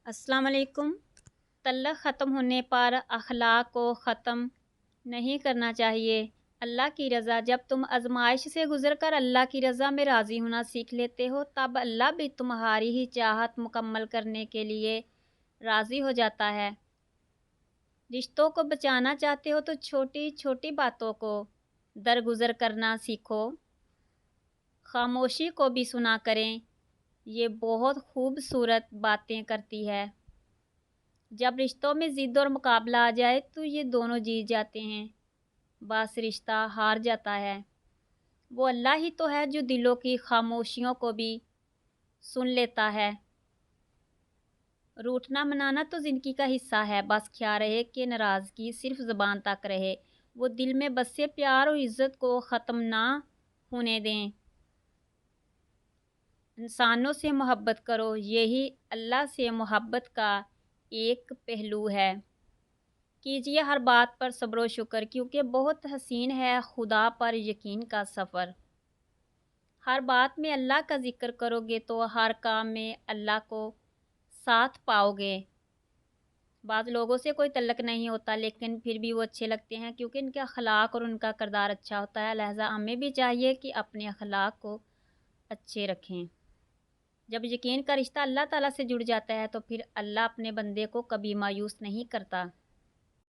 السلام علیکم۔ تعلق ختم ہونے پر اخلاق کو ختم نہیں کرنا چاہیے۔ اللہ کی رضا: جب تم آزمائش سے گزر کر اللہ کی رضا میں راضی ہونا سیکھ لیتے ہو، تب اللہ بھی تمہاری ہی چاہت مکمل کرنے کے لیے راضی ہو جاتا ہے۔ رشتوں کو بچانا چاہتے ہو تو چھوٹی چھوٹی باتوں کو درگزر کرنا سیکھو۔ خاموشی کو بھی سنا کریں، یہ بہت خوبصورت باتیں کرتی ہے۔ جب رشتوں میں ضد اور مقابلہ آ جائے تو یہ دونوں جیت جاتے ہیں، بس رشتہ ہار جاتا ہے۔ وہ اللہ ہی تو ہے جو دلوں کی خاموشیوں کو بھی سن لیتا ہے۔ روٹھنا منانا تو زندگی کا حصہ ہے، بس خیال رہے کہ ناراضگی صرف زبان تک رہے، وہ دل میں بسے پیار اور عزت کو ختم نہ ہونے دیں۔ انسانوں سے محبت کرو، یہی اللہ سے محبت کا ایک پہلو ہے۔ کیجیے ہر بات پر صبر و شکر، کیونکہ بہت حسین ہے خدا پر یقین کا سفر۔ ہر بات میں اللہ کا ذکر کرو گے تو ہر کام میں اللہ کو ساتھ پاؤ گے۔ بعض لوگوں سے کوئی تعلق نہیں ہوتا لیکن پھر بھی وہ اچھے لگتے ہیں، کیونکہ ان کے اخلاق اور ان کا کردار اچھا ہوتا ہے، لہٰذا ہمیں بھی چاہیے کہ اپنے اخلاق کو اچھے رکھیں۔ جب یقین کا رشتہ اللہ تعالیٰ سے جڑ جاتا ہے تو پھر اللہ اپنے بندے کو کبھی مایوس نہیں کرتا۔